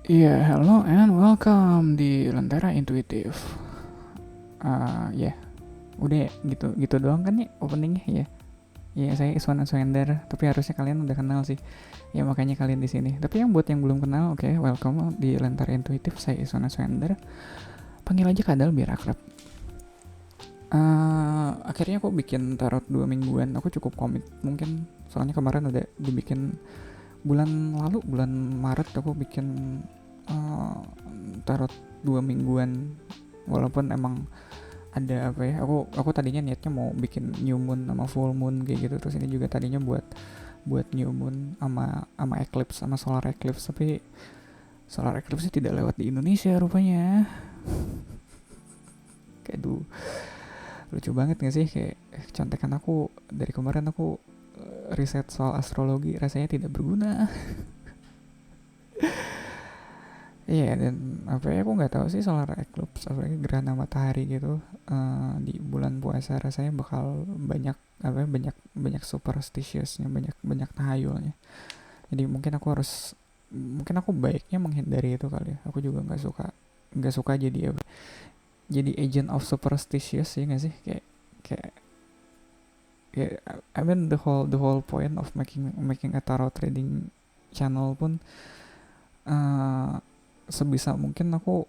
Iya, hello and welcome di Lentera Intuitif. Ya, udah ya, gitu doang kan nih openingnya ya. Ya, saya Iswan Aswender, tapi harusnya kalian udah kenal sih. Ya makanya kalian di sini. Tapi yang belum kenal, oke, welcome di Lentera Intuitif. Saya Iswan Aswender. Panggil aja Kadal biar akrab. Akhirnya aku bikin tarot 2 mingguan. Aku cukup komit mungkin, soalnya kemarin udah dibikin bulan lalu, bulan Maret aku bikin uh, tarot 2 mingguan. Walaupun emang ada apa ya, aku tadinya niatnya mau bikin new moon sama full moon kayak gitu, terus ini juga tadinya buat buat new moon sama eclipse sama solar eclipse, tapi solar eclipse tidak lewat di Indonesia rupanya. Kayak lucu banget gak sih, kayak contekan aku dari kemarin aku riset soal astrologi rasanya tidak berguna. Iya, dan apa ya, aku nggak tahu sih solar eclipse apalagi gerhana matahari gitu di bulan puasa rasanya bakal banyak apa ya, banyak banyak superstitiousnya, banyak banyak tahayulnya. Jadi mungkin aku baiknya menghindari itu kali ya. Aku juga nggak suka jadi apa, jadi agent of superstitious ya nggak sih, kayak kayak I mean the whole point of making a tarot trading channel pun uh, sebisa mungkin aku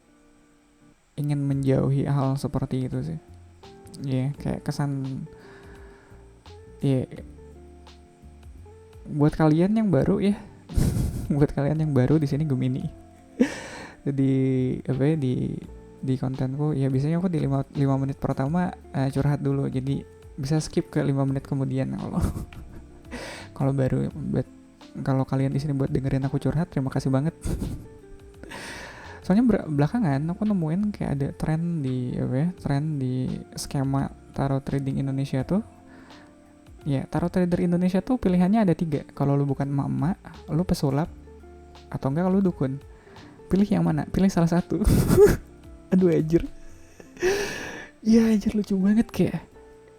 ingin menjauhi hal seperti itu sih. Iya, yeah, kayak kesan, ya, yeah, buat kalian yang baru ya, buat kalian yang baru di sini Gemini. Jadi apa ya, di kontenku ya biasanya aku di 5 menit pertama curhat dulu. Jadi bisa skip ke 5 menit kemudian kalau kalau baru kalau kalian di sini buat dengerin aku curhat, terima kasih banget. Soalnya belakangan aku nemuin kayak ada tren di skema tarot trading Indonesia tuh. Ya, tarot trader Indonesia tuh pilihannya ada 3. Kalau lu bukan emak-emak, lu pesulap, atau enggak lu dukun. Pilih yang mana? Pilih salah satu. Aduh anjir. Ya anjir, lucu banget kayak.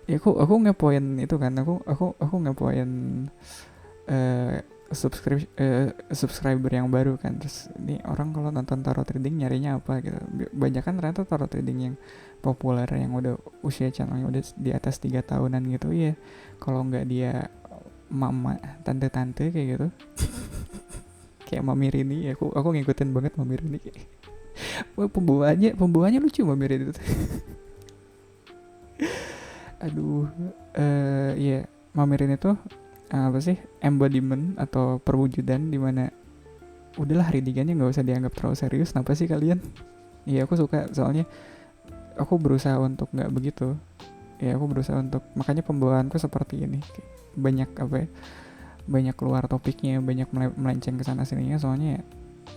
Ya aku ngepoin itu kan. Aku ngepoin eh subscriber yang baru kan. Terus ini orang kalau nonton tarot trading nyarinya apa gitu. Banyak kan ternyata tarot trading yang populer, yang udah usia channelnya udah di atas 3 tahunan gitu. Iya, kalau nggak dia mama, tante-tante kayak gitu, kayak Mami Rini. Aku ngikutin banget Mami Rini. Wah, pembawaannya lucu Mami Rini itu. Aduh, iya, Mami Rini tuh apa sih, embodiment atau perwujudan dimana udahlah readingannya nggak usah dianggap terlalu serius. Kenapa sih kalian? Iya, aku suka soalnya aku berusaha untuk nggak begitu. Ya, aku berusaha untuk, makanya pembawaanku seperti ini. Banyak apa ya, banyak keluar topiknya, banyak melenceng ke sana sininya. Soalnya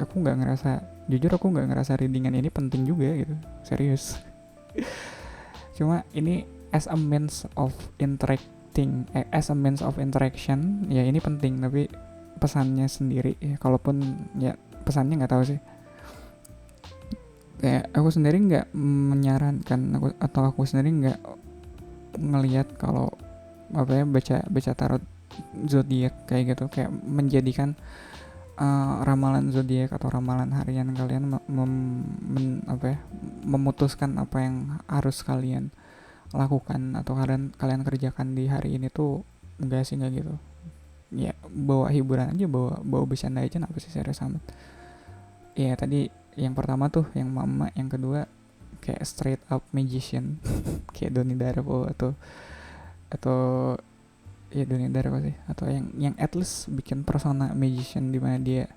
aku nggak ngerasa, jujur aku nggak ngerasa readingan ini penting juga gitu, serius. Cuma ini as a means of as a means of interaction, ya ini penting. Tapi pesannya sendiri ya, kalaupun ya pesannya nggak tahu sih. Kayak aku sendiri nggak menyarankan, aku sendiri nggak ngelihat kalau apa ya, baca baca tarot zodiak kayak gitu, kayak menjadikan ramalan zodiak atau ramalan harian kalian apa ya, memutuskan apa yang harus kalian lakukan atau kalian kerjakan di hari ini tuh. Enggak sih, enggak gitu. Ya bawa hiburan aja, bawa bawa bercanda aja, apa sih serius amat. Ya tadi yang pertama tuh yang mama, yang kedua kayak straight up magician kayak Doni Darko, atau ya Doni Darko sih, atau yang at least bikin persona magician di mana dia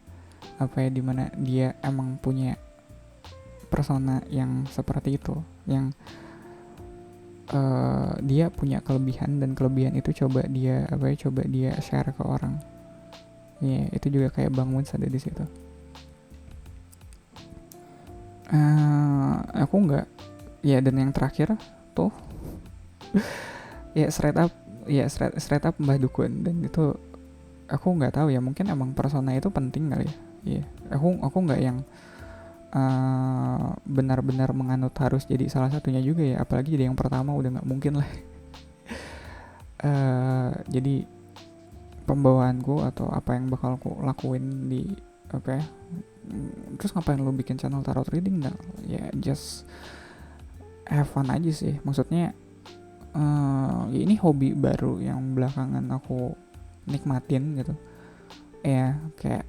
apa ya, di mana dia emang punya persona yang seperti itu, yang dia punya kelebihan, dan kelebihan itu coba dia share ke orang. Ya, itu juga kayak Bang Woods ada di situ. Aku nggak, ya, dan yang terakhir tuh ya straight up Mbah Dukun. Dan itu aku nggak tahu ya, mungkin emang persona itu penting kali ya. Iya, aku nggak yang benar-benar menganut harus jadi salah satunya juga ya, apalagi jadi yang pertama udah nggak mungkin lah. Jadi pembawaanku atau apa yang bakal aku lakuin di apa ya, terus ngapain lu bikin channel tarot reading? Nah, ya just have fun aja sih, maksudnya ya ini hobi baru yang belakangan aku nikmatin gitu ya. Kayak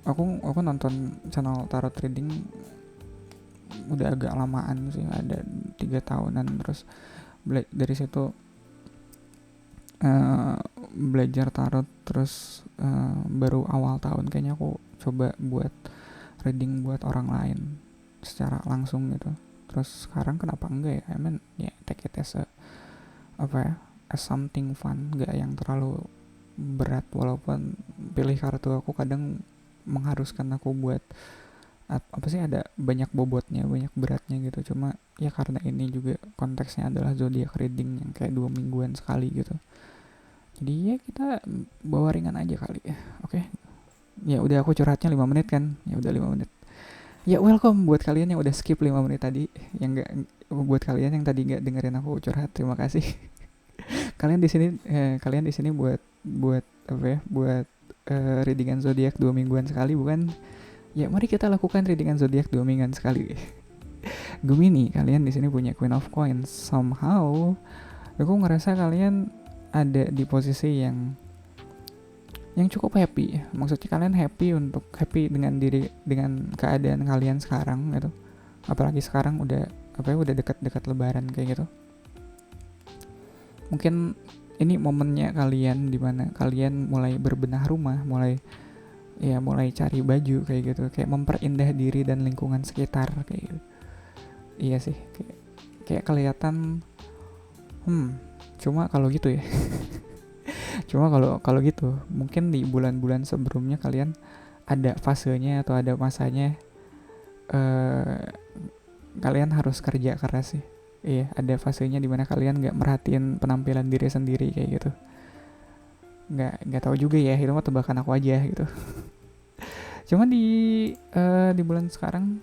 aku nonton channel tarot reading udah agak lamaan sih, ada 3 tahunan. Terus dari situ belajar tarot. Terus baru awal tahun kayaknya aku coba buat reading buat orang lain secara langsung gitu. Terus sekarang kenapa enggak ya, ya take it as a apa ya, as something fun, enggak yang terlalu berat. Walaupun pilih kartu aku kadang mengharuskan aku buat apa sih, ada banyak bobotnya, banyak beratnya gitu. Cuma ya karena ini juga konteksnya adalah zodiac reading yang kayak 2 mingguan sekali gitu, jadi ya kita bawa ringan aja kali ya. Oke. Ya udah, aku curhatnya 5 menit kan, ya udah 5 menit. Ya welcome buat kalian yang udah skip 5 menit tadi, yang enggak, buat kalian yang tadi nggak dengerin aku curhat, terima kasih. Kalian di sini buat apa ya, buat readingan zodiak 2 mingguan sekali, bukan? Ya mari kita lakukan readingan zodiak 2 mingguan sekali. Gemini, kalian di sini punya Queen of Coins. Somehow aku ngerasa kalian ada di posisi yang cukup happy. Maksudnya kalian happy dengan keadaan kalian sekarang gitu. Apalagi sekarang udah udah dekat-dekat lebaran kayak gitu. Mungkin ini momennya kalian dimana kalian mulai berbenah rumah, mulai cari baju kayak gitu, kayak memperindah diri dan lingkungan sekitar kayak gitu. Iya sih, kayak kelihatan cuma kalau gitu ya. Cuma kalau gitu mungkin di bulan-bulan sebelumnya kalian ada fasenya atau ada masanya kalian harus kerja keras sih. Iya, ada fasenya dimana kalian nggak merhatiin penampilan diri sendiri kayak gitu. Nggak tahu juga ya, itu mah tebakan aku aja gitu. Cuma di bulan sekarang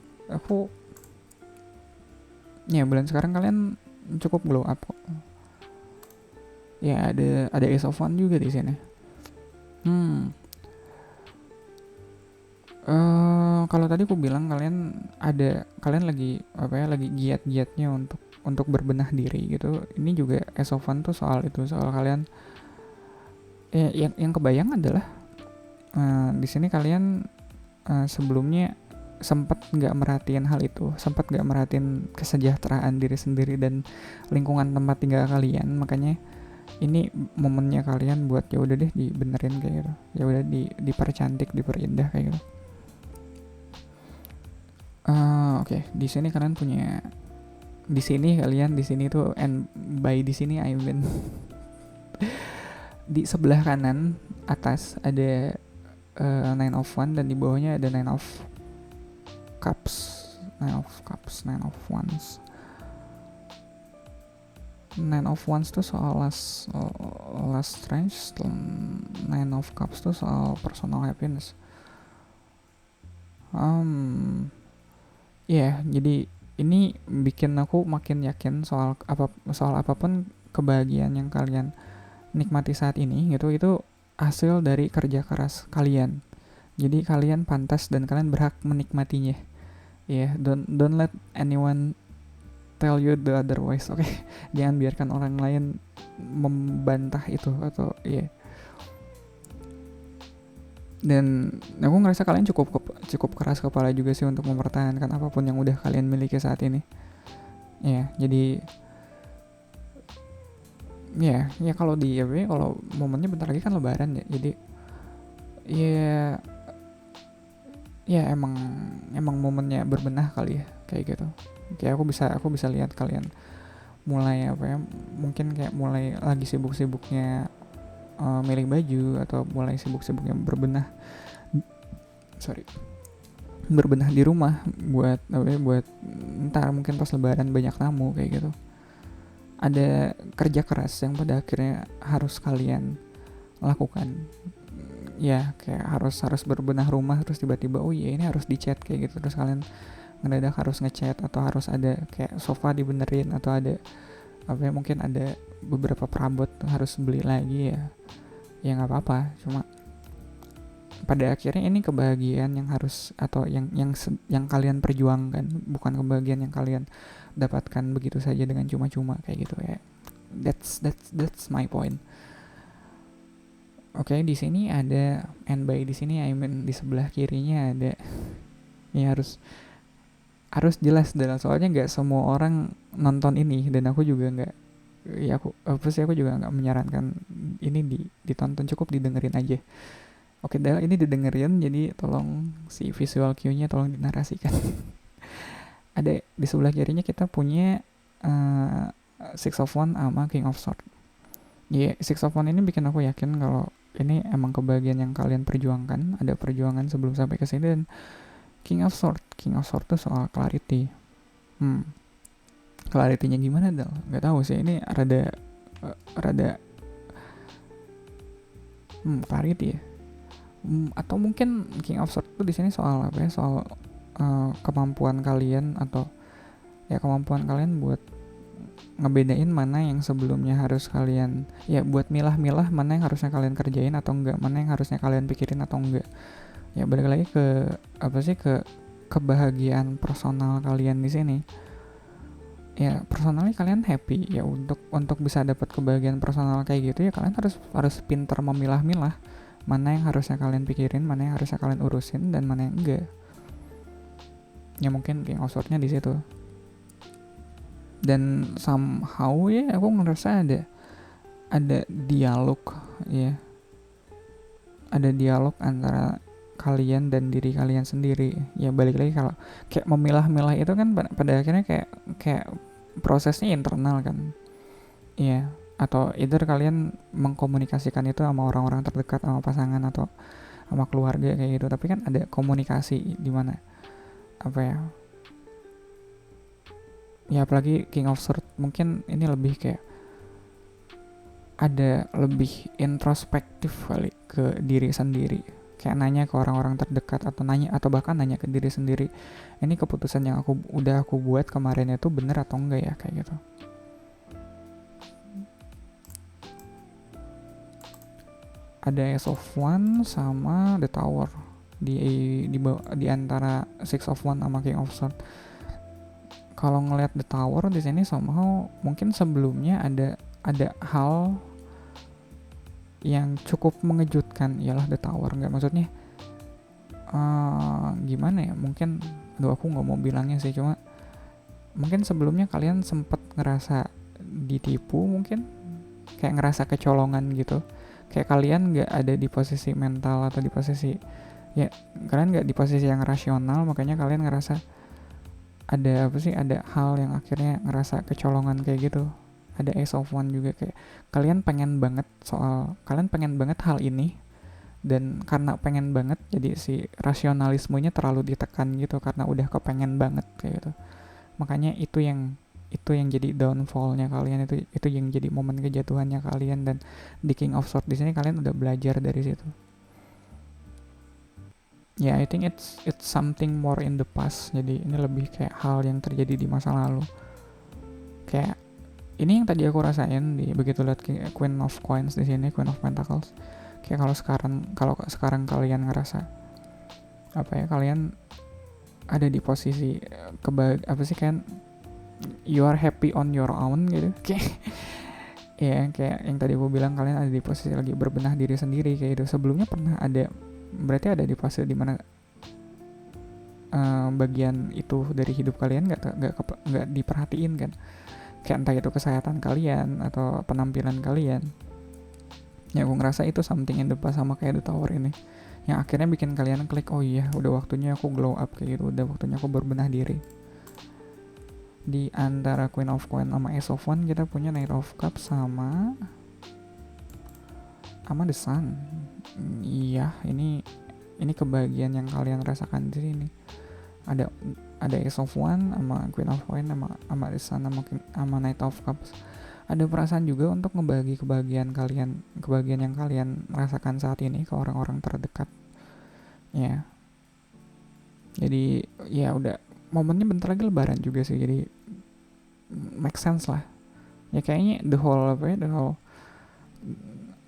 bulan sekarang kalian cukup glow up kok. Ya ada Ace of Wands juga di sini. Kalau tadi aku bilang kalian lagi lagi giat-giatnya untuk berbenah diri gitu. Ini juga Ace of Wands tuh soal kalian. Yang kebayang adalah di sini kalian sebelumnya sempat nggak merhatiin hal itu, sempat nggak merhatiin kesejahteraan diri sendiri dan lingkungan tempat tinggal kalian. Makanya ini momennya kalian buat ya udah deh dibenerin kayak gitu, ya udah dipercantik, diperindah kayak gitu. Oke. Di sini kalian tuh, and by di sini I mean di sebelah kanan atas ada Nine of Wands dan di bawahnya ada Nine of Cups, Nine of Wands. Nine of Wands tuh soal last strength, Nine of Cups tuh soal personal happiness. Jadi ini bikin aku makin yakin soal apapun kebahagiaan yang kalian nikmati saat ini gitu, itu hasil dari kerja keras kalian. Jadi kalian pantas dan kalian berhak menikmatinya. Don't let anyone tell you the otherwise. Oke. Jangan biarkan orang lain membantah itu atau Dan aku ngerasa kalian cukup keras kepala juga sih untuk mempertahankan apapun yang udah kalian miliki saat ini. Jadi kalau kalau momennya bentar lagi kan lebaran ya. Jadi emang momennya berbenah kali ya, kayak gitu. Kayak aku bisa lihat kalian mulai mungkin kayak mulai lagi sibuk-sibuknya milih baju, atau mulai sibuk-sibuknya berbenah di rumah buat ntar mungkin pas lebaran banyak tamu kayak gitu. Ada kerja keras yang pada akhirnya harus kalian lakukan. Kayak harus berbenah rumah, terus tiba-tiba ini harus dicat kayak gitu, terus kalian ngedadak harus ngecat, atau harus ada kayak sofa dibenerin, atau ada mungkin ada beberapa perabot harus beli lagi ya nggak apa-apa. Cuma pada akhirnya ini kebahagiaan yang harus atau yang kalian perjuangkan, bukan kebahagiaan yang kalian dapatkan begitu saja dengan cuma-cuma kayak gitu ya. That's my point. Oke, di sini ada, and by di sini I mean di sebelah kirinya ada, ya harus jelas, dan soalnya nggak semua orang nonton ini, dan aku juga nggak, ya aku juga nggak menyarankan ini ditonton, cukup didengerin aja. Oke, ini didengerin, jadi tolong si visual cue-nya tolong dinarasikan. Ada di sebelah kirinya kita punya Six of Wands sama King of Swords. Ya, Six of Wands ini bikin aku yakin kalau ini emang kebahagiaan yang kalian perjuangkan, ada perjuangan sebelum sampai ke sini. Dan King of Swords tuh soal clarity. Clarity-nya gimana Dal? Gak tahu sih, ini rada clarity ya. Atau mungkin King of Swords tuh di sini soal apa ya? Soal kemampuan kalian, atau ya kemampuan kalian buat ngebedain mana yang sebelumnya harus kalian, ya buat milah-milah mana yang harusnya kalian kerjain atau enggak, mana yang harusnya kalian pikirin atau enggak. Ya balik lagi ke apa sih, ke kebahagiaan personal kalian di sini. Ya personalnya kalian happy ya, untuk bisa dapat kebahagiaan personal kayak gitu ya kalian harus pintar memilah-milah mana yang harusnya kalian pikirin, mana yang harusnya kalian urusin, dan mana yang enggak. Ya mungkin King of Swords-nya di situ. Dan somehow ya aku ngerasa ada dialog ya, ada dialog antara kalian dan diri kalian sendiri. Ya balik lagi, kalau kayak memilah-milah itu kan pada akhirnya kayak prosesnya internal kan ya, atau either kalian mengkomunikasikan itu sama orang-orang terdekat, sama pasangan atau sama keluarga kayak gitu, tapi kan ada komunikasi di mana apa ya apalagi King of Swords mungkin ini lebih kayak ada lebih introspektif kali ke diri sendiri, kayak nanya ke orang-orang terdekat, atau bahkan nanya ke diri sendiri, ini keputusan yang aku buat kemarin itu bener atau enggak ya, kayak gitu. Ada Ace of Wands sama The Tower di antara Six of Wands sama King of Swords. Kalau ngelihat The Tower di sini somehow mungkin sebelumnya ada hal yang cukup mengejutkan, ialah The Tower. Nggak, maksudnya gimana ya, mungkin aku nggak mau bilangnya sih, cuma mungkin sebelumnya kalian sempat ngerasa ditipu, mungkin kayak ngerasa kecolongan gitu, kayak kalian nggak ada di posisi mental atau di posisi, ya kalian nggak di posisi yang rasional, makanya kalian ngerasa ada hal yang akhirnya ngerasa kecolongan kayak gitu. Ada Ace of Wands juga, kayak kalian pengen banget hal ini, dan karena pengen banget jadi si rasionalismenya terlalu ditekan gitu, karena udah kepengen banget kayak gitu. Makanya itu yang jadi downfall-nya kalian, itu yang jadi momen kejatuhannya kalian. Dan di King of Swords di sini kalian udah belajar dari situ. Ya, I think it's something more in the past. Jadi ini lebih kayak hal yang terjadi di masa lalu. Kayak ini yang tadi aku rasain di begitu lihat Queen of Coins di sini, Queen of Pentacles. Kayak kalau sekarang kalian ngerasa kalian ada di posisi kan you are happy on your own gitu. Kayak yang tadi aku bilang, kalian ada di posisi lagi berbenah diri sendiri kayak gitu. Sebelumnya pernah berarti ada di fase dimana bagian itu dari hidup kalian nggak diperhatiin kan, kayak entah itu kesehatan kalian atau penampilan kalian. Ya aku ngerasa itu something in the past sama kayak The Tower ini, yang akhirnya bikin kalian klik, oh iya udah waktunya aku glow up kayak gitu, udah waktunya aku berbenah diri. Di antara Queen of Coins sama Ace of Wands kita punya Knight of Cups sama The Sun. Iya, ini kebahagiaan yang kalian rasakan di sini. Ada Ace of Wands sama Queen of Coins sama The Sun sama Knight of Cups. Ada perasaan juga untuk ngebagi kebahagiaan yang kalian rasakan saat ini ke orang-orang terdekat. Ya. Jadi ya udah momennya bentar lagi lebaran juga sih. Jadi make sense lah. Ya kayaknya the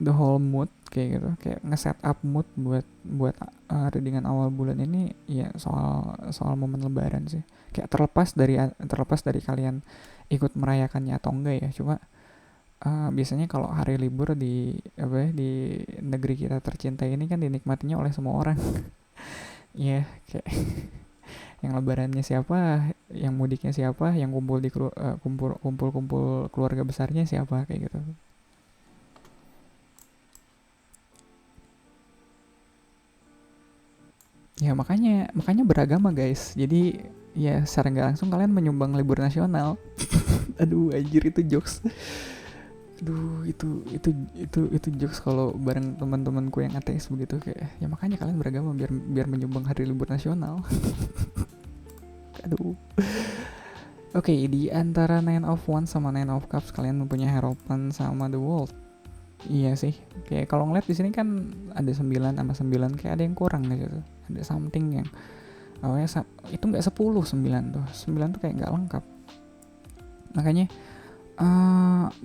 whole mood kayak gitu, kayak nge-set up mood buat readingan awal bulan ini ya soal soal momen lebaran sih. Kayak terlepas dari kalian ikut merayakannya atau enggak ya, cuma biasanya kalau hari libur di apa ya, di negeri kita tercinta ini kan dinikmatinya oleh semua orang. Ya kayak yang lebarannya siapa, yang mudiknya siapa, yang kumpul di kumpul keluarga besarnya siapa, kayak gitu. Ya makanya makanya beragama guys. Jadi ya secara nggak langsung kalian menyumbang libur nasional. Aduh anjir itu jokes. Aduh itu jokes kalau bareng teman-temanku yang ateis begitu, kayak ya makanya kalian beragama biar biar menyumbang hari libur nasional. Aduh. Oke, di antara Nine of Wands sama Nine of Cups kalian mempunyai harapan sama The World. Iya sih. Kayak kalau ngeliat di sini kan ada 9 sama 9, kayak ada yang kurang gitu. Ada something yang awalnya itu nggak 10 9 tuh. 9 tuh kayak nggak lengkap. Makanya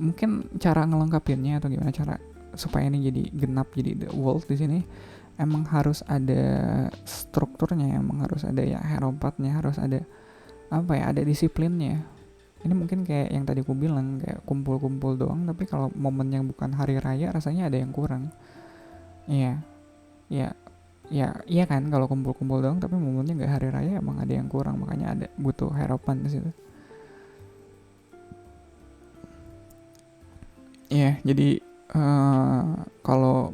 mungkin cara ngelengkapinnya atau gimana cara supaya ini jadi genap jadi The World di sini, emang harus ada strukturnya, emang harus ada ya hero path-nya, harus ada apa ya, ada disiplinnya. Ini mungkin kayak yang tadi aku bilang, kayak kumpul-kumpul doang, tapi kalau momen yang bukan hari raya rasanya ada yang kurang. Iya, iya, iya kan, kalau kumpul-kumpul doang tapi momennya nggak hari raya emang ada yang kurang, makanya ada butuh harapan di situ. Iya, jadi kalau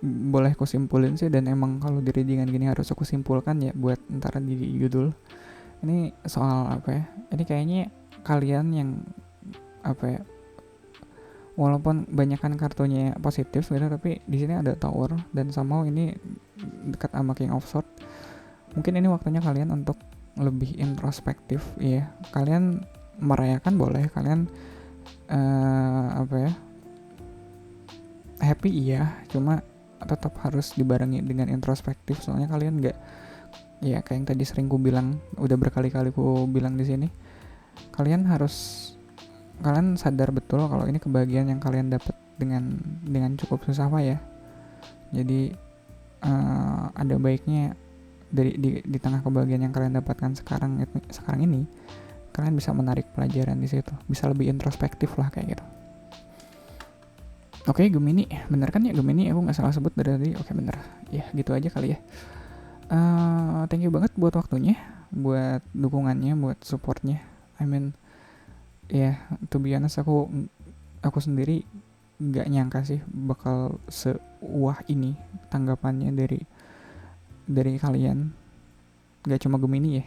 boleh aku simpulin sih, dan emang kalau di readingan gini harus aku simpulkan ya buat ntar di judul. Ini soal apa ya? Ini kayaknya kalian yang apa ya? Walaupun banyakan kartunya positif gitu, tapi di sini ada Tower dan somehow ini dekat sama King of Swords. Mungkin ini waktunya kalian untuk lebih introspektif ya. Kalian merayakan boleh, kalian apa ya? Happy iya, cuma tetap harus dibarengi dengan introspektif, soalnya kalian nggak, ya kayak yang tadi sering ku bilang, udah berkali-kali ku bilang di sini, kalian sadar betul kalau ini kebahagiaan yang kalian dapat dengan cukup susah payah. Jadi ada baiknya di tengah kebahagiaan yang kalian dapatkan sekarang ini, kalian bisa menarik pelajaran di situ, bisa lebih introspektif lah kayak gitu. Oke, Gemini, bener kan ya Gemini? Aku nggak salah sebut dari tadi. Oke, bener. Ya, gitu aja kali ya. Thank you banget buat waktunya, buat dukungannya, buat supportnya. I mean, ya, to be honest, aku sendiri nggak nyangka sih bakal sewah ini tanggapannya dari kalian. Gak cuma Gemini ya.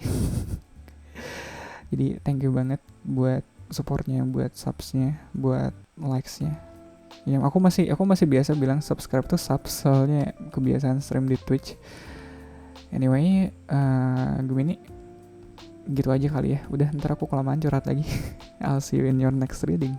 Jadi thank you banget buat supportnya, buat subsnya, buat likesnya. Ya aku masih biasa bilang subscribe tuh sub, soalnya kebiasaan stream di Twitch. Anyway, Gemini gitu aja kali ya. Udah, ntar aku kelamaan curhat lagi. I'll see you in your next reading.